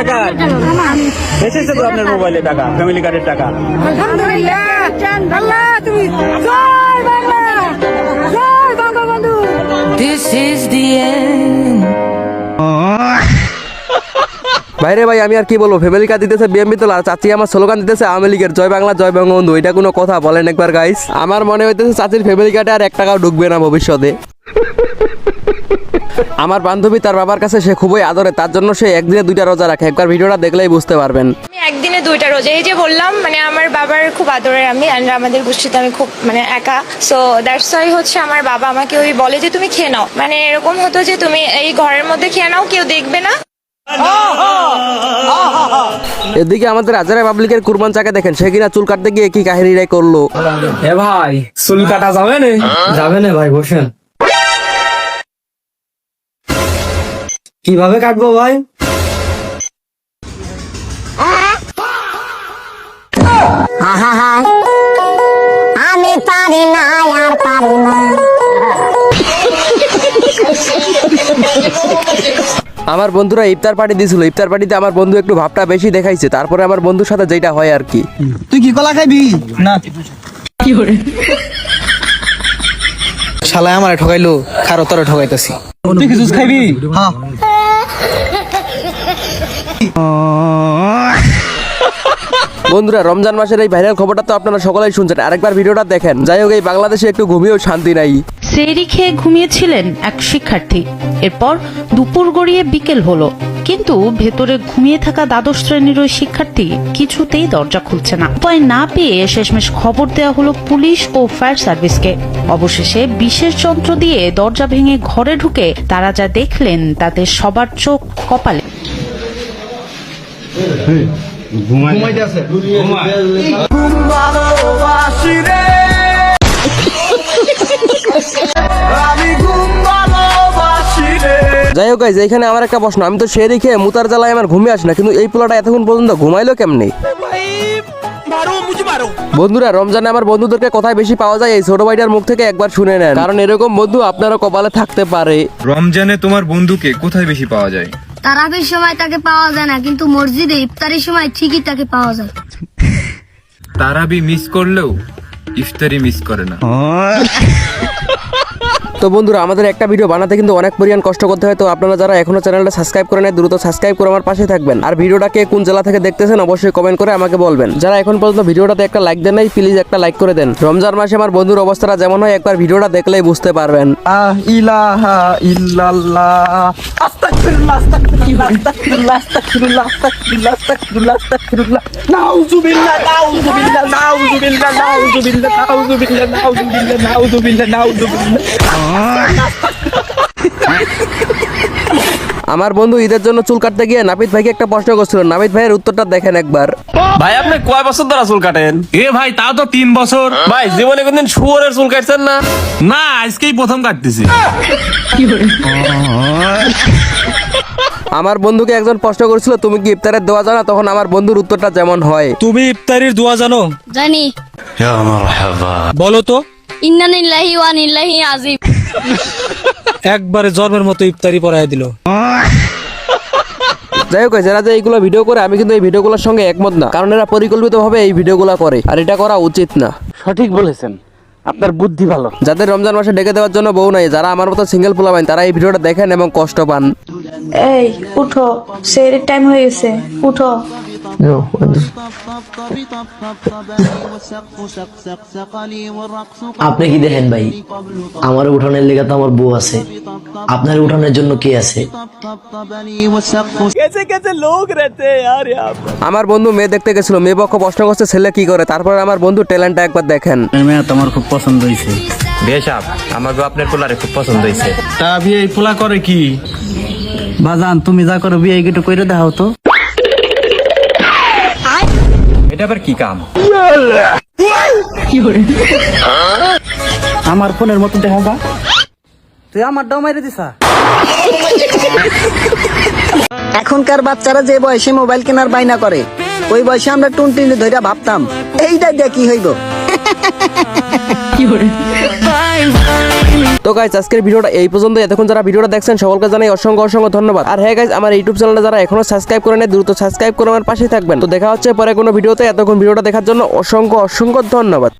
টাকা এসেছে তো আপনার মোবাইলে টাকা, ফ্যামিলি কার্ডের টাকা। আলহামদুলিল্লাহ, আল্লাহ তুমি জয় বাংলা, জয় Bangabandhu. This is the end. ভাইরে ভাই আমি আর কি বলবো, ফ্যামিলি কার্ড দিতেছে বিএমপি তোলা, চাচি আমার স্লোগান দিতেছে আওয়ামী লীগের জয় বাংলা জয় বঙ্গবন্ধু। এটা কোনো কথা বলেন একবার গাইস? আমার মনে হইতেছে চাচির ফ্যামিলি কার্ডে আর 1 টাকাও ঢুকবে না ভবিষ্যতে। আমার বান্ধবী তার বাবার কাছে সে খুবই আদরে, তার জন্য সে একদিনে 2টা রোজা রাখে। একবার ভিডিওটা দেখলেই বুঝতে পারবেন। আমি একদিনে 2টা রোজা, এই যে বললাম মানে আমার বাবার খুব আদরের আমি, আর আমাদের গোষ্ঠীতে আমি খুব মানে একা, সো দ্যাটস ওয়াই হচ্ছে আমার বাবা আমাকে ওই বলে যে তুমি খেয়ে নাও, মানে এরকম হতো যে তুমি এই ঘরের মধ্যে খেয়ে নাও, কেউ দেখবে না। এদিকে আমাদের আজারা পাবলিকের কুরবান চাকে দেখেন, সে কিনা চুল কাটতে গিয়ে কি কাহিনীটাই করলো। এ ভাই চুল কাটা যাবে না? যাবে না ভাই, বসেন। কিভাবে কাটবো ভাই? আমি পারি না আর পারি না। আমার বন্ধুরা ইফতার পার্টি দিয়েছিল, ইফতার পার্টিতে আমার বন্ধু একটু ভাবটা বেশি দেখাইছে, তারপরে আমার বন্ধুর সাথে যেটা হয় আর কি। তুই কি কলা খাবি? না শালায় আমারে ঠকাইলো, খারো তোরে ঠকাইতাছি। তুই কি জুস খাবি? হ্যাঁ। বন্ধুরা রমজান মাসের এই ভাইরাল খবরটা তো আপনারা সকলেই শুনছেন, আরেকবার ভিডিওটা দেখেন। যাই হোক, এই বাংলাদেশে একটু ঘুমিয়েও শান্তি নাই। সেহরি খেয়ে ঘুমিয়েছিলেন এক শিক্ষার্থী, এরপর দুপুর গড়িয়ে বিকেল হলো, কিন্তু ভেতরে ঘুমিয়ে থাকা দ্বাদশ শ্রেণীর ওই শিক্ষার্থী কিছুতেই দরজা খুলছে না। উপায় না পেয়ে শেষমেশ খবর দেওয়া হলো পুলিশ ও ফায়ার সার্ভিসকে। অবশেষে বিশেষ যন্ত্র দিয়ে দরজা ভেঙে ঘরে ঢুকে তারা যা দেখলেন তাতে সবার চোখ কপালে। যাই হোক গাইস, এখানে আমার একটা প্রশ্ন, আমি তো সেহরি খেয়ে মুতার জ্বালায় আমার ঘুমিয়ে আসে না, কিন্তু এই পোলাটা এতক্ষণ পর্যন্ত ঘুমাইলো কেমনে? বন্ধুরা রমজানে আমার বন্ধুদেরকে কোথায় বেশি পাওয়া যায় এই ছোট ভাইটার মুখ থেকে একবার শুনে নেন, কারণ এরকম বন্ধু আপনারও কপালে থাকতে পারে। রমজানে তোমার বন্ধুকে কোথায় বেশি পাওয়া যায়? তারাবির সময় তাকে পাওয়া যায় না, কিন্তু মসজিদে ইফতারের সময় ঠিকই তাকে পাওয়া যায়। তারাবি মিস করলেও ইফতারি মিস করে না। তো বন্ধুরা আমাদের একটা ভিডিও বানাতে কিন্তু অনেক পরিমাণ কষ্ট করতে হয়, তো আপনারা যারা এখনো চ্যানেলটা সাবস্ক্রাইব করে নেয় দ্রুত সাবস্ক্রাইব করে আমার পাশে থাকবেন। আর ভিডিওটাকে কোন জেলা থেকে দেখতেছেন অবশ্যই কমেন্ট করে আমাকে বলবেন। যারা এখন পর্যন্ত ভিডিওটাতে একটা লাইক দেন নাই, প্লিজ একটা লাইক করে দেন। রমজান মাসে আমার বন্ধুর অবস্থাটা যেমন হয় একবার ভিডিওটা দেখলেই বুঝতে পারবেন। ইলাহা ইল্লাল্লাহ, আস্তাগফিরুল্লাহ, আস্তাগফিরুল্লাহ, আস্তাগফিরুল্লাহ, আস্তাগফিরুল্লাহ, আস্তাগফিরুল্লাহ, আস্তাগফিরুল্লাহ, আস্তাগফিরুল্লাহ, নাউযুবিল্লাহ, নাউযুবিল্লাহ, নাউযুবিল্লাহ, নাউযুবিল্লাহ, নাউযুবিল্লাহ, নাউযুবিল্লাহ, নাউযুবিল্লাহ, নাউযুবিল্লাহ। আমার বন্ধু ঈদের জন্য চুল কাটতে গিয়ে নাপিত ভাইকে একটা প্রশ্ন করছিল, নাপিত ভাইয়ের উত্তরটা দেখেন একবার। ভাই আপনি কয় বছর ধরে চুল কাটেন? এ ভাই তাও তো 3 বছর। ভাই জীবনে কোনদিন শুয়োরের চুল কাটছেন না? না, আজকেই প্রথম কাটতেছি। আমার বন্ধুকে একজন প্রশ্ন করেছিল তুমি কি ইফতারের দোয়া জানো, তখন আমার বন্ধুর উত্তরটা যেমন হয়। তুমি ইফতারির দোয়া জানো? জানি। বলো তো। ইন্না লিল্লাহি ওয়া ইন্না ইলাইহি রাজিউন। একবারে জন্মের মতো ইফতারি পড়ায় দিল। যাই হোক যারা যে এইগুলো ভিডিও করে, আমি কিন্তু এই ভিডিওগুলোর সঙ্গে একমত না, কারণ এরা পরিকল্পিতভাবে এই ভিডিওগুলো করে, আর এটা করা উচিত না। সঠিক বলেছেন, আপনার বুদ্ধি ভালো। যাদের রমজান মাসে ডেকে দেওয়ার জন্য বউ নাই, যারা আমার মতো সিঙ্গেল পোলাপাইন, তারা এই ভিডিওটা দেখেন এবং কষ্ট পান। এই উঠো, সেহরির টাইম হয়ে গেছে, উঠো। আপনি কি দেখেন ভাই, আমার উঠানের লেগে তো আমার বউ আছে, আপনার উঠানের জন্য কে আছে? আমার বন্ধু মেয়ে দেখতে গেছিল, মেয়ে পক্ষ প্রশ্ন করছে ছেলে কি করে, তারপর আমার বন্ধু ট্যালেন্টটা একবার দেখেন। মেয়ে তোমার খুব পছন্দ হয়েছে। বেশাব আমাকে আপনার পোলারে খুব পছন্দ হয়েছে। তা বিয়ে পোলা করে কি? বাজান তুমি যা করো বিয়ে একটু কইরে দাও তো। এটা আবার কি কাম? আমার ফোনের মতো দেখা যা, তুই আমার ডাও মাইরে দিছা। এখনকার বাচ্চারা যে বয়সে মোবাইল কেনার বাইনা করে, ওই বয়সে আমরা টুনটুনি ধইরা ভাবতাম এইটা দিয়ে কি হইব। তো গাইজ আজকের ভিডিওটা এই পর্যন্ত। এতক্ষণ যারা ভিডিওটা দেখছেন সকলকে জানাই অসংখ্য ধন্যবাদ। আর হ্যাঁ গাইজ, আমার ইউটিউব চ্যানেলটা যারা এখনো সাবস্ক্রাইব করে নেয় দ্রুত সাবস্ক্রাইব করে আমার পাশেই থাকবেন। তো দেখা হচ্ছে পরে কোনো ভিডিওতে। এতক্ষণ ভিডিওটা দেখার জন্য অসংখ্য ধন্যবাদ।